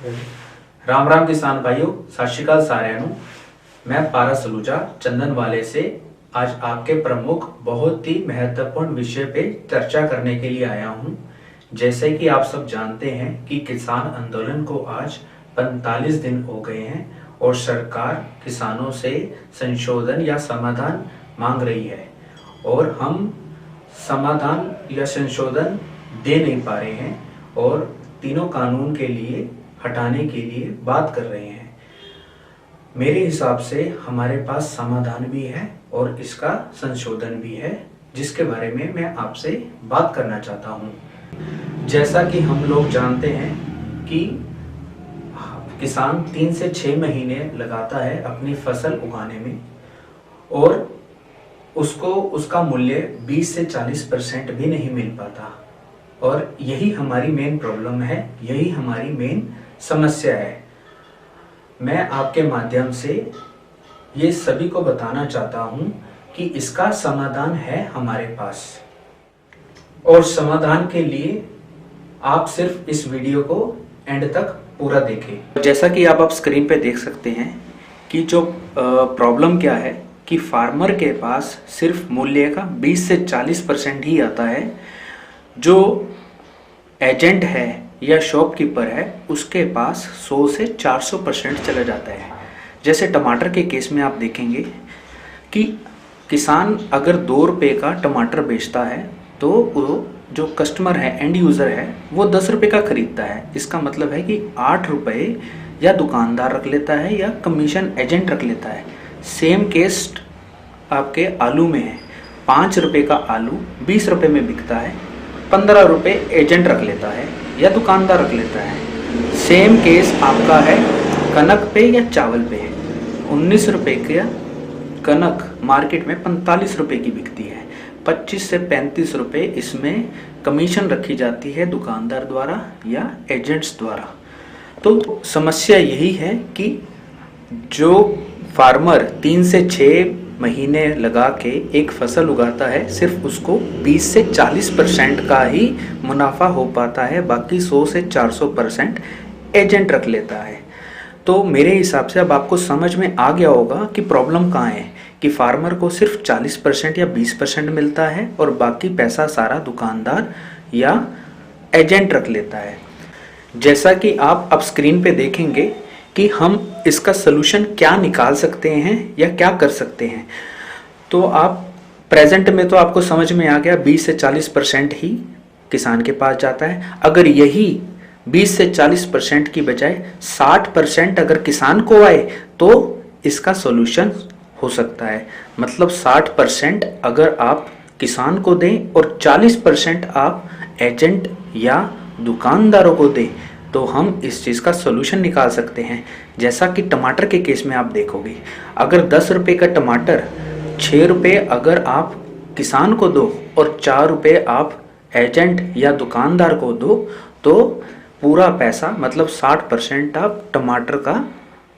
राम राम किसान भाइयों, सत श्री अकाल साਰਿਆਂ ਨੂੰ। मैं पारा सलूजा चंदनवाले से आज आपके प्रमुख बहुत ही महत्वपूर्ण विषय पे चर्चा करने के लिए आया हूँ। जैसे कि आप सब जानते हैं कि किसान आंदोलन को आज 45 दिन हो गए हैं और सरकार किसानों से संशोधन या समाधान मांग रही है और हम समाधान या संशोधन दे नहीं पा रहे हैं और तीनों कानून के लिए हटाने के लिए बात कर रहे हैं। मेरे हिसाब से हमारे पास समाधान भी है और इसका संशोधन भी है, जिसके बारे में मैं आपसे बात करना चाहता हूँ। जैसा कि हम लोग जानते हैं कि किसान 3 से 6 महीने लगाता है अपनी फसल उगाने में और उसको उसका मूल्य 20 से 40% भी नहीं मिल पाता और यही हमारी मेन प्रॉब्लम है, यही हमारी मेन समस्या है। मैं आपके माध्यम से ये सभी को बताना चाहता हूँ कि इसका समाधान है हमारे पास और समाधान के लिए आप सिर्फ इस वीडियो को एंड तक पूरा देखें। जैसा कि आप स्क्रीन पे देख सकते हैं कि जो प्रॉब्लम क्या है कि फार्मर के पास सिर्फ मूल्य का 20 से 40% ही आता है। जो एजेंट है या शॉपकीपर है उसके पास 100 से 400% चला जाता है। जैसे टमाटर के केस में आप देखेंगे कि किसान अगर 2 रुपये का टमाटर बेचता है तो वो जो कस्टमर है, एंड यूज़र है, वो 10 रुपये का खरीदता है। इसका मतलब है कि 8 रुपये या दुकानदार रख लेता है या कमीशन एजेंट रख लेता है। सेम केस आपके आलू में है। 5 रुपये का आलू 20 रुपये में बिकता है, 15 रुपये एजेंट रख लेता है या दुकानदार रख लेता है। सेम केस आपका है कनक पे या चावल पे है। 19 रुपये का कनक मार्केट में 45 रुपये की बिकती है। 25 से 35 रुपये इसमें कमीशन रखी जाती है दुकानदार द्वारा या एजेंट्स द्वारा। तो समस्या यही है कि जो फार्मर 3 से 6 महीने लगा के एक फसल उगाता है, सिर्फ उसको 20 से 40% का ही मुनाफा हो पाता है, बाकी 100 से 400% एजेंट रख लेता है। तो मेरे हिसाब से अब आपको समझ में आ गया होगा कि प्रॉब्लम कहाँ है, कि फार्मर को सिर्फ 40% या 20% मिलता है और बाकी पैसा सारा दुकानदार या एजेंट रख लेता है। जैसा कि आप अब स्क्रीन पे देखेंगे कि हम इसका सलूशन क्या निकाल सकते हैं या क्या कर सकते हैं। तो आप प्रेजेंट में तो आपको समझ में आ गया 20 से 40% ही किसान के पास जाता है। अगर यही 20 से 40% की बजाय 60% अगर किसान को आए तो इसका सलूशन हो सकता है। मतलब 60% अगर आप किसान को दें और 40% आप एजेंट या दुकानदारों को दें तो हम इस चीज़ का सलूशन निकाल सकते हैं। जैसा कि टमाटर के केस में आप देखोगे, अगर 10 रुपये का टमाटर 6 रुपये अगर आप किसान को दो और 4 रुपये आप एजेंट या दुकानदार को दो तो पूरा पैसा मतलब 60% आप टमाटर का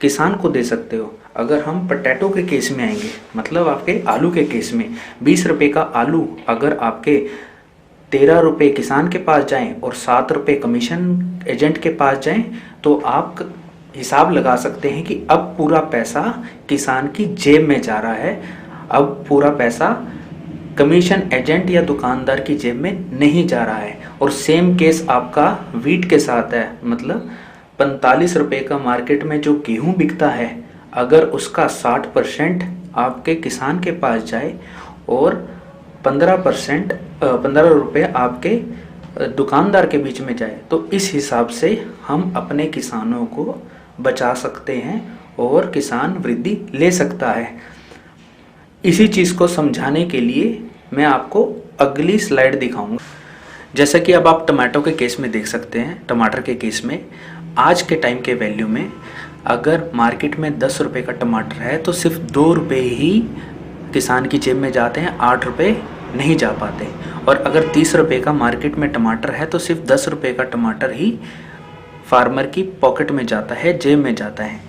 किसान को दे सकते हो। अगर हम पोटैटो के केस में आएंगे, मतलब आपके आलू के केस में 20 रुपये का आलू अगर आपके 13 रुपये किसान के पास जाएं और 7 रुपये कमीशन एजेंट के पास जाएं तो आप हिसाब लगा सकते हैं कि अब पूरा पैसा किसान की जेब में जा रहा है, अब पूरा पैसा कमीशन एजेंट या दुकानदार की जेब में नहीं जा रहा है। और सेम केस आपका वीट के साथ है। मतलब 45 रुपये का मार्केट में जो गेहूँ बिकता है, अगर उसका 60% आपके किसान के पास जाए और 15 रुपये आपके दुकानदार के बीच में जाए तो इस हिसाब से हम अपने किसानों को बचा सकते हैं और किसान वृद्धि ले सकता है। इसी चीज़ को समझाने के लिए मैं आपको अगली स्लाइड दिखाऊंगा। जैसा कि अब आप टमाटो के केस में देख सकते हैं, टमाटर के केस में आज के टाइम के वैल्यू में अगर मार्केट में 10 रुपये का टमाटर है तो सिर्फ 2 रुपये ही किसान की जेब में जाते हैं, 8 रुपये नहीं जा पाते। और अगर 30 रुपये का मार्केट में टमाटर है तो सिर्फ 10 रुपये का टमाटर ही फार्मर की पॉकेट में जाता है, जेब में जाता है।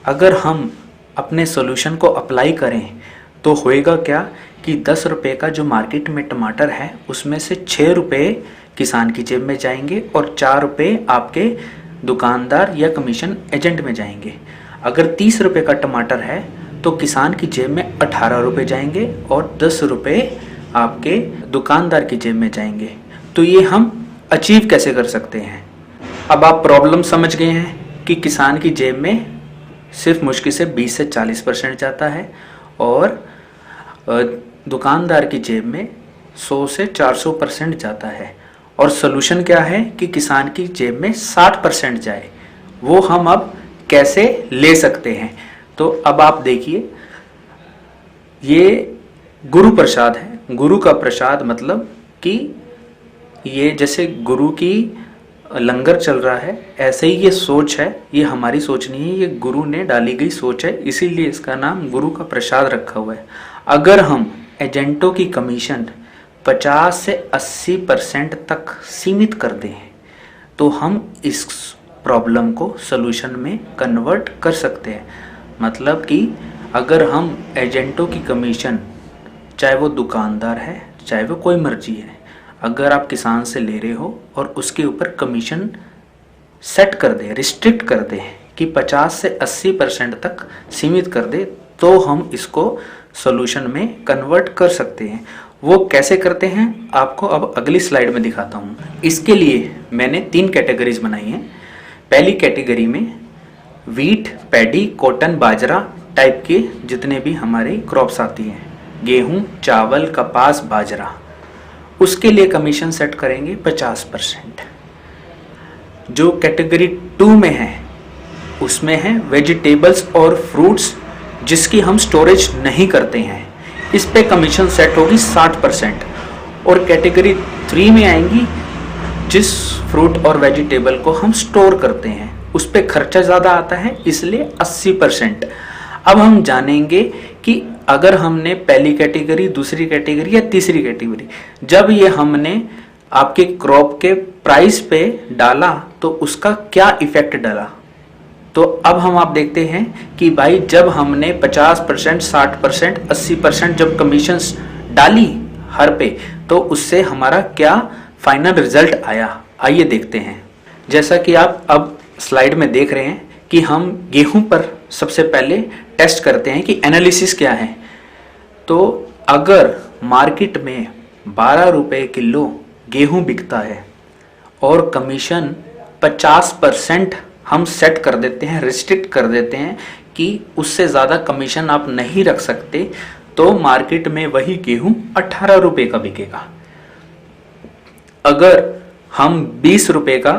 अगर हम अपने सॉल्यूशन को अप्लाई करें तो होएगा क्या कि 10 रुपये का जो मार्केट में टमाटर है उसमें से 6 रुपये किसान की जेब में जाएंगे और 4 रुपये आपके दुकानदार या कमीशन एजेंट में जाएंगे। अगर 30 रुपये का टमाटर है तो किसान की जेब में 18 रुपये जाएंगे और 10 रुपये आपके दुकानदार की जेब में जाएंगे। तो ये हम अचीव कैसे कर सकते हैं? अब आप प्रॉब्लम समझ गए हैं कि किसान की जेब में सिर्फ मुश्किल से 20 से 40% जाता है और दुकानदार की जेब में 100 से 400% जाता है। और सोल्यूशन क्या है कि किसान की जेब में 60% जाए। वो हम अब कैसे ले सकते हैं? तो अब आप देखिए, ये गुरु प्रसाद है। गुरु का प्रसाद मतलब कि ये जैसे गुरु की लंगर चल रहा है, ऐसे ही ये सोच है। ये हमारी सोच नहीं है, ये गुरु ने डाली गई सोच है, इसीलिए इसका नाम गुरु का प्रसाद रखा हुआ है। अगर हम एजेंटों की कमीशन 50 से 80% तक सीमित कर दें तो हम इस प्रॉब्लम को सलूशन में कन्वर्ट कर सकते हैं। मतलब कि अगर हम एजेंटों की कमीशन, चाहे वो दुकानदार है चाहे वो कोई मर्जी है, अगर आप किसान से ले रहे हो और उसके ऊपर कमीशन सेट कर दे, रिस्ट्रिक्ट कर दे कि 50 से 80% तक सीमित कर दे, तो हम इसको सॉल्यूशन में कन्वर्ट कर सकते हैं। वो कैसे करते हैं आपको अब अगली स्लाइड में दिखाता हूँ। इसके लिए मैंने 3 कैटेगरीज बनाई हैं। पहली कैटेगरी में वीट, पैडी, कॉटन, बाजरा टाइप के जितने भी हमारे क्रॉप्स आती हैं, गेहूं, चावल, कपास, बाजरा, उसके लिए कमीशन सेट करेंगे 50%। जो कैटेगरी 2 में है उसमें है वेजिटेबल्स और फ्रूट्स जिसकी हम स्टोरेज नहीं करते हैं, इस पे कमीशन सेट होगी 60%। और कैटेगरी 3 में आएंगी जिस फ्रूट और वेजिटेबल को हम स्टोर करते हैं, उस पे खर्चा ज़्यादा आता है, इसलिए 80%। अब हम जानेंगे कि अगर हमने पहली कैटेगरी, दूसरी कैटेगरी या तीसरी कैटेगरी, जब ये हमने आपके क्रॉप के प्राइस पे डाला तो उसका क्या इफेक्ट डाला। तो अब हम आप देखते हैं कि भाई जब हमने 50%, 60%, 80% जब कमीशन डाली हर पे, तो उससे हमारा क्या फाइनल रिजल्ट आया, आइए देखते हैं। जैसा कि आप अब स्लाइड में देख रहे हैं कि हम गेहूं पर सबसे पहले टेस्ट करते हैं कि एनालिसिस क्या है। तो अगर मार्केट में 12 रुपये किलो गेहूं बिकता है और कमीशन 50% हम सेट कर देते हैं, रिस्ट्रिक्ट कर देते हैं कि उससे ज़्यादा कमीशन आप नहीं रख सकते, तो मार्केट में वही गेहूं 18 रुपये का बिकेगा। अगर हम 20 रुपये का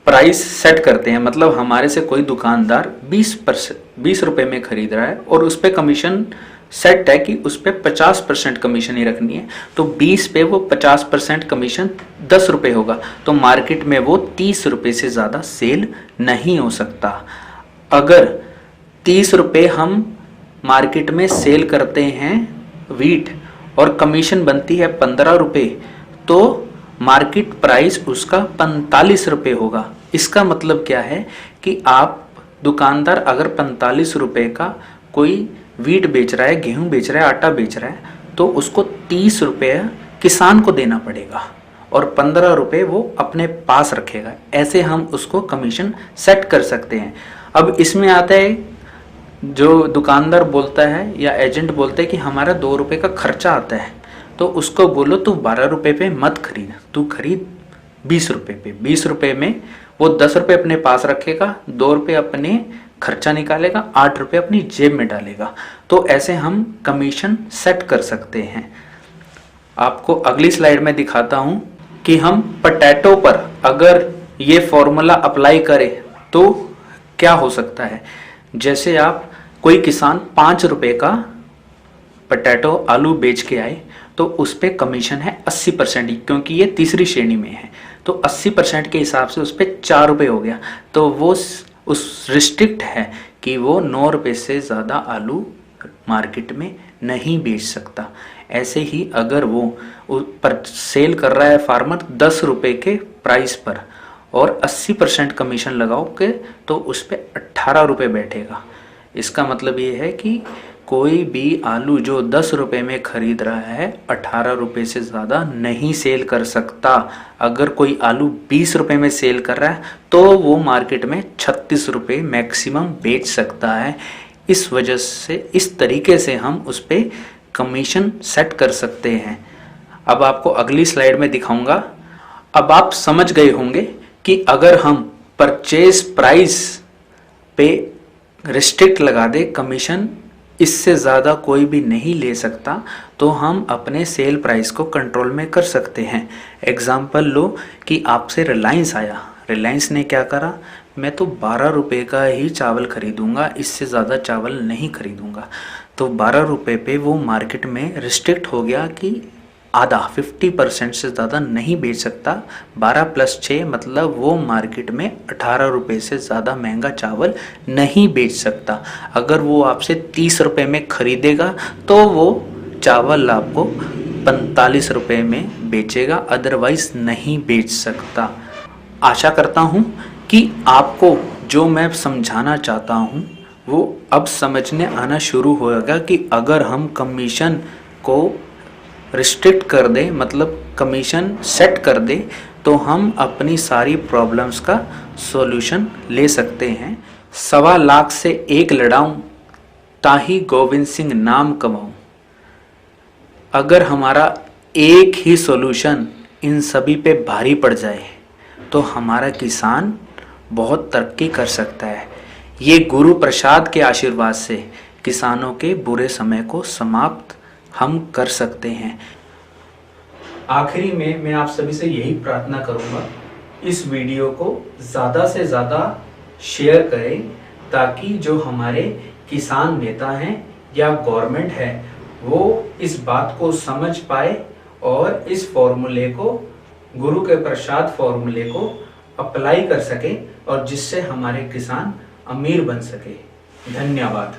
प्राइस सेट करते हैं, मतलब हमारे से कोई दुकानदार 20 रुपये में खरीद रहा है और उस पर कमीशन सेट है कि उस पर 50% कमीशन ही रखनी है, तो 20 पे वो 50% कमीशन 10 रुपये होगा, तो मार्केट में वो 30 रुपये से ज़्यादा सेल नहीं हो सकता। अगर 30 रुपये हम मार्केट में सेल करते हैं वीट और कमीशन बनती है 15 रुपये, तो मार्केट प्राइस उसका 45 रुपये होगा। इसका मतलब क्या है कि आप दुकानदार अगर 45 रुपये का कोई वीट बेच रहा है, गेहूं बेच रहा है, आटा बेच रहा है, तो उसको 30 रुपये किसान को देना पड़ेगा और 15 रुपये वो अपने पास रखेगा। ऐसे हम उसको कमीशन सेट कर सकते हैं। अब इसमें आता है जो दुकानदार बोलता है या एजेंट बोलता है कि हमारा 2 रुपये का खर्चा आता है, तो उसको बोलो तू 12 रुपये पे मत खरीद, तू खरीद 20 रुपये पे। 20 रुपये में वो 10 रुपये अपने पास रखेगा, 2 रुपये अपने खर्चा निकालेगा, 8 रुपये अपनी जेब में डालेगा। तो ऐसे हम कमीशन सेट कर सकते हैं। आपको अगली स्लाइड में दिखाता हूं कि हम पोटैटो पर अगर ये फॉर्मूला अप्लाई करें तो क्या हो सकता है। जैसे आप कोई किसान 5 रुपये का पोटैटो आलू बेच के आए, तो उस पर कमीशन है 80%, क्योंकि ये तीसरी श्रेणी में है, तो 80% के हिसाब से उस पर 4 रुपये हो गया, तो वो उस रिस्ट्रिक्ट है कि वो 9 रुपये से ज़्यादा आलू मार्केट में नहीं बेच सकता। ऐसे ही अगर वो पर सेल कर रहा है फार्मर 10 रुपये के प्राइस पर और 80% कमीशन लगाओगे तो उस पर 18 रुपये बैठेगा। इसका मतलब ये है कि कोई भी आलू जो 10 रुपए में खरीद रहा है 18 रुपए से ज़्यादा नहीं सेल कर सकता। अगर कोई आलू 20 रुपए में सेल कर रहा है तो वो मार्केट में 36 रुपए मैक्सिमम बेच सकता है। इस वजह से इस तरीके से हम उस पर कमीशन सेट कर सकते हैं। अब आपको अगली स्लाइड में दिखाऊंगा। अब आप समझ गए होंगे कि अगर हम परचेज प्राइस पे रिस्ट्रिक्ट लगा दे, कमीशन इससे ज़्यादा कोई भी नहीं ले सकता, तो हम अपने सेल प्राइस को कंट्रोल में कर सकते हैं। एग्जाम्पल लो कि आपसे रिलायंस आया, रिलायंस ने क्या करा, मैं तो 12 रुपये का ही चावल खरीदूंगा, इससे ज़्यादा चावल नहीं खरीदूंगा। तो 12 रुपये पे वो मार्केट में रिस्ट्रिक्ट हो गया कि आधा 50% से ज़्यादा नहीं बेच सकता। 12 + 6 मतलब वो मार्केट में 18 रुपये से ज़्यादा महंगा चावल नहीं बेच सकता। अगर वो आपसे 30 रुपये में खरीदेगा तो वो चावल आपको 45 रुपये में बेचेगा, अदरवाइज़ नहीं बेच सकता। आशा करता हूँ कि आपको जो मैं समझाना चाहता हूँ वो अब समझने आना शुरू होगा कि अगर हम कमीशन को रिस्ट्रिक्ट कर दे, मतलब कमीशन सेट कर दे, तो हम अपनी सारी प्रॉब्लम्स का सॉल्यूशन ले सकते हैं। 1.25 लाख से 1 लड़ाऊं, ताही गोविंद सिंह नाम कमाऊं। अगर हमारा एक ही सॉल्यूशन इन सभी पे भारी पड़ जाए तो हमारा किसान बहुत तरक्की कर सकता है। ये गुरु प्रसाद के आशीर्वाद से किसानों के बुरे समय को समाप्त हम कर सकते हैं। आखिरी में मैं आप सभी से यही प्रार्थना करूंगा, इस वीडियो को ज़्यादा से ज़्यादा शेयर करें ताकि जो हमारे किसान नेता हैं या गवर्नमेंट है वो इस बात को समझ पाए और इस फॉर्मूले को, गुरु के प्रसाद फॉर्मूले को अप्लाई कर सके और जिससे हमारे किसान अमीर बन सके। धन्यवाद।